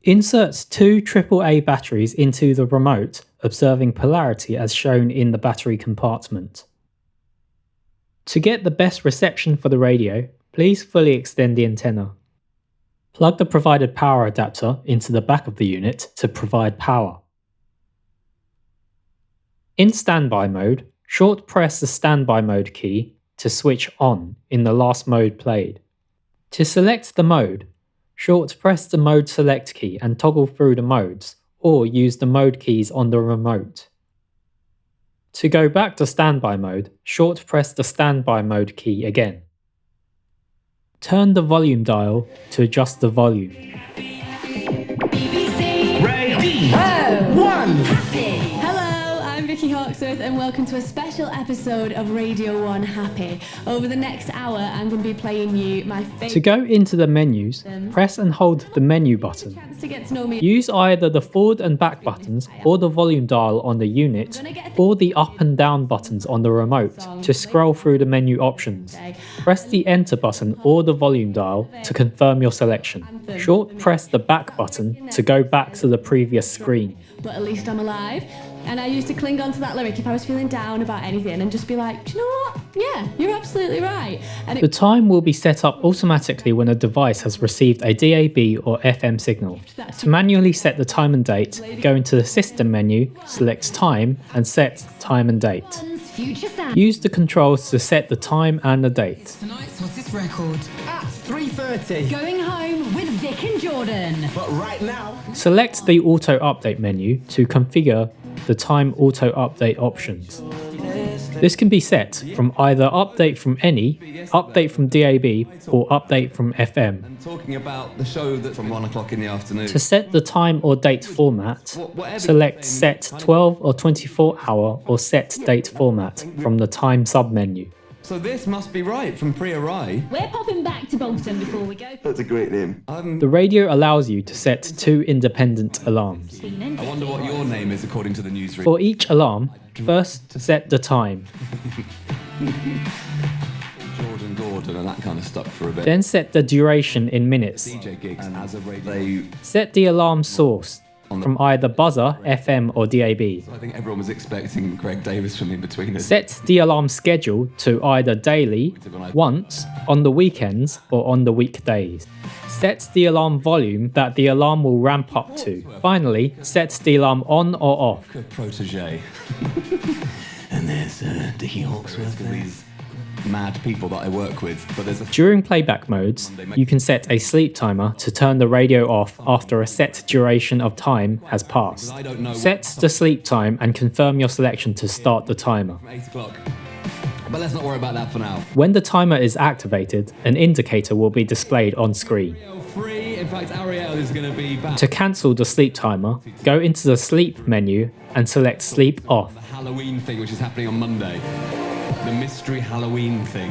Insert two AAA batteries into the remote, observing polarity as shown in the battery compartment. To get the best reception for the radio, please fully extend the antenna. Plug the provided power adapter into the back of the unit to provide power. In standby mode, short press the standby mode key to switch on in the last mode played. To select the mode, short press the mode select key and toggle through the modes, or use the mode keys on the remote. To go back to standby mode, short press the standby mode key again. Turn the volume dial to adjust the volume. Hawksworth, and welcome to a special episode of Radio 1 Happy. Over the next hour, I'm going to be playing you my favourite. To go into the menus, press and hold the menu button. Use either the forward and back buttons or the volume dial on the unit or the up and down buttons on the remote to scroll through the menu options. Press the enter button or the volume dial to confirm your selection. Short press the back button to go back to the previous screen. But at least I'm alive. And I used to cling on to that lyric if I was feeling down about anything and just be like, do you know what? Yeah, you're absolutely right. And the time will be set up automatically when a device has received a DAB or FM signal. To manually set the time and date, go into the system menu, select time and set time and date. Use the controls to set the time and the date. Tonight's hottest record. At 3:30. Going home with Vic and Jordan. But right now. Select the auto update menu to configure the time auto update options. This can be set from either update from any, update from DAB, or update from FM. And talking about the show that's from 1 o'clock in the afternoon. To set the time or date format, select Set 12 or 24 hour or Set Date Format from the Time submenu. So this must be right from Priya Rai. we're popping back to Bolton before we go. That's a great name. The radio allows you to set two independent alarms. I wonder what your name is according to the newsreader. For each alarm, first set the time. Jordan Gordon and that kind of stuff for a bit. Then set the duration in minutes. DJ gigs and as a radio. Set the alarm source from either buzzer, FM or DAB. I think everyone was expecting Greg Davis from in between us. Set the alarm schedule to either daily, once, on the weekends or on the weekdays. Set the alarm volume that the alarm will ramp up to. Finally, set the alarm on or off. Good protege. And there's Dickie Hawksworth. These mad people that I work with, but there's a During playback modes, you can set a sleep timer to turn the radio off after a set duration of time has passed. Set the sleep time and confirm your selection to start the timer. 8 o'clock. But let's not worry about that for now. When the timer is activated, an indicator will be displayed on screen. Free. In fact, Ariel is going to be back. To cancel the sleep timer, go into the sleep menu and select sleep off. The Halloween thing, which is happening on Monday. The mystery Halloween thing.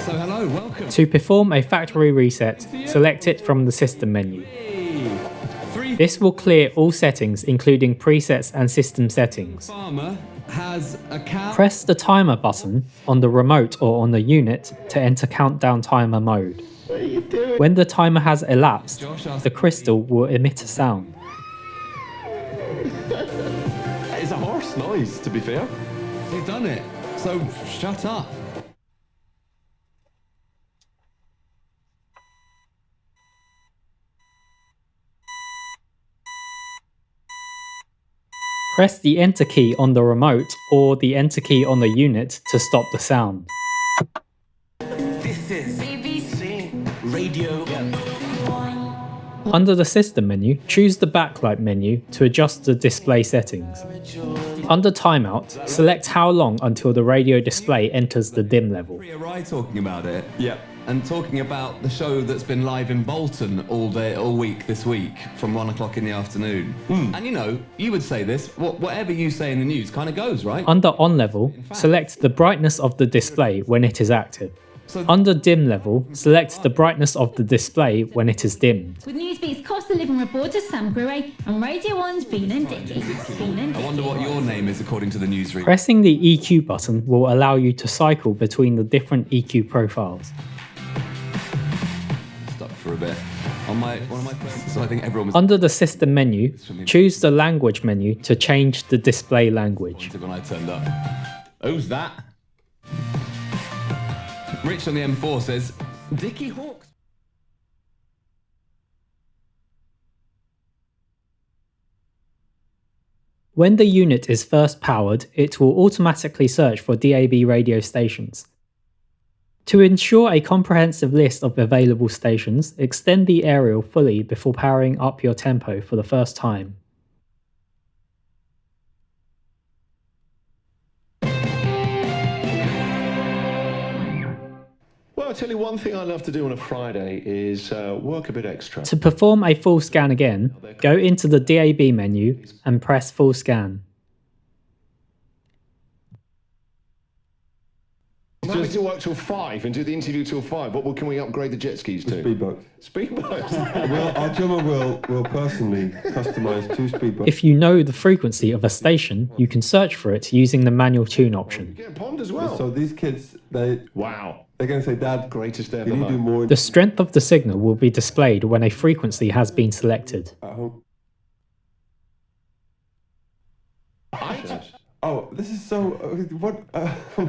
So hello, welcome. To perform a factory reset, select it from the system menu. This will clear all settings, including presets and system settings. Farmer has a cow. Press the timer button on the remote or on the unit to enter countdown timer mode. What are you doing? When the timer has elapsed, the crystal will emit a sound. It's a horse noise, to be fair. You've done it. So shut up. Press the enter key on the remote or the enter key on the unit to stop the sound. This is BBC Radio. Under the system menu, choose the backlight menu to adjust the display settings. Under timeout, select how long until the radio display enters the dim level. Priya Rai talking about it. Yeah. And talking about the show that's been live in Bolton all week this week from 1 o'clock in the afternoon. And you know, you would say this, whatever you say in the news kind of goes, right? Under on level, select the brightness of the display when it is active. Under dim level, select the brightness of the display when it is dimmed. With Newsbeat's cost of living reporter Sam Gruey and Radio 1's Bean and Dickie. I wonder what your name is according to the newsreader. Pressing the EQ button will allow you to cycle between the different EQ profiles. Stuck for a bit. One of my friends. So I think everyone was Under the System menu, choose the Language menu to change the display language. when I turned up. Who's that? Rich on the M4 says, Dickie Hawks. When the unit is first powered, it will automatically search for DAB radio stations. To ensure a comprehensive list of available stations, extend the aerial fully before powering up your tempo for the first time. Well, I'll tell you one thing I love to do on a Friday is work a bit extra. To perform a full scan again, go into the DAB menu and press full scan. I'm happy to work till 5 and do the interview till 5. What can we upgrade the jet skis to? Speedboat. Speedboats? Well, our drummer will personally customise 2 speedboats. If you know the frequency of a station, you can search for it using the manual tune option. Get a pond as well. So these kids, Wow. they're going to say, Dad, Greatest can ever. you do more The strength of the signal will be displayed when a frequency has been selected. at home? Yes. Oh, this is so... what?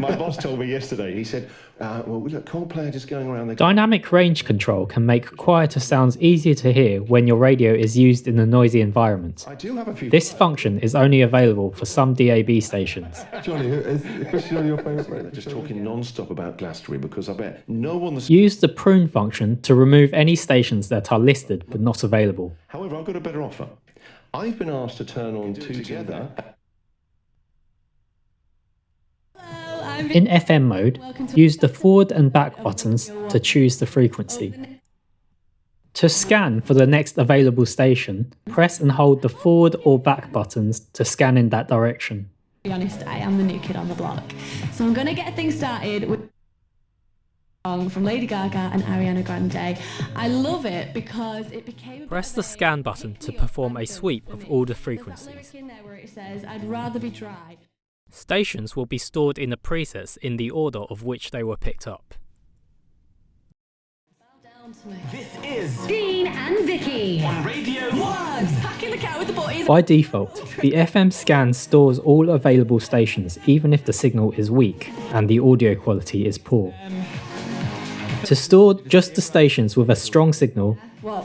My boss told me yesterday, he said, well, look, Coldplay are just going around the... Dynamic range control can make quieter sounds easier to hear when your radio is used in a noisy environment. I do have a few... This function is only available for some DAB stations. Johnny, is Christian your favourite? They're just talking non-stop about Glastonbury because I bet no one... Use the prune function to remove any stations that are listed but not available. However, I've got a better offer. I've been asked to turn on 2 together. In FM mode, use the forward and back buttons to choose the frequency. To scan for the next available station, press and hold the forward or back buttons to scan in that direction. To be honest, I am the new kid on the block. So I'm going to get things started with a song from Lady Gaga and Ariana Grande. I love it because it became... Press the scan button to perform a sweep of all the frequencies. There's that lyric in there where it says, I'd rather be dry. Stations will be stored in the presets in the order of which they were picked up. This is Dean and Vicky. on Radio 1. Back in the car with the boys. By default, the FM scan stores all available stations even if the signal is weak and the audio quality is poor. To store just the stations with a strong signal,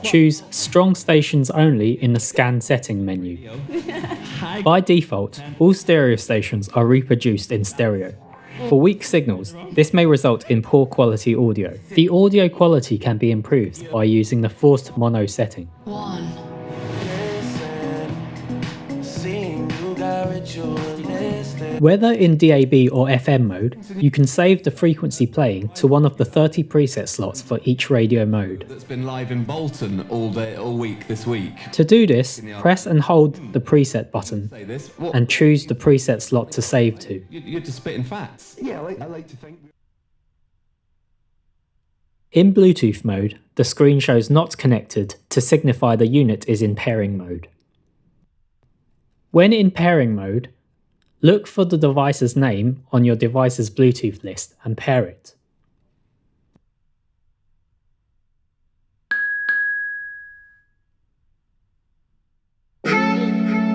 choose Strong Stations Only in the Scan Setting menu. By default, all stereo stations are reproduced in stereo. For weak signals, this may result in poor quality audio. The audio quality can be improved by using the forced mono setting. Whether in DAB or FM mode, you can save the frequency playing to one of the 30 preset slots for each radio mode. That's been live in Bolton all week this week. To do this, press and hold the preset button Say this. What? and choose the preset slot to save to. You're just spitting facts. Yeah, I like to think... In Bluetooth mode, the screen shows not connected to signify the unit is in pairing mode. When in pairing mode, look for the device's name on your device's Bluetooth list and pair it.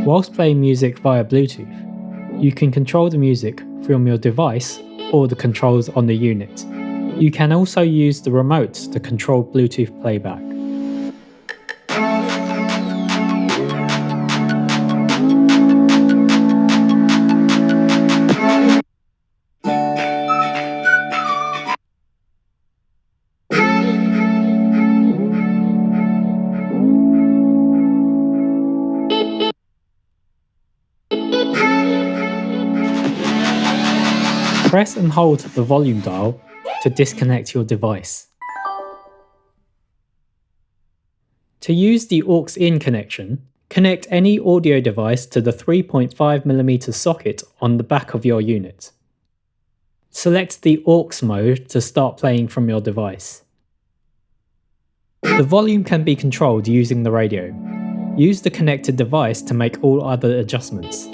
Whilst playing music via Bluetooth, you can control the music from your device or the controls on the unit. You can also use the remote to control Bluetooth playback. Press and hold the volume dial to disconnect your device. To use the aux-in connection, connect any audio device to the 3.5mm socket on the back of your unit. Select the aux mode to start playing from your device. The volume can be controlled using the radio. Use the connected device to make all other adjustments.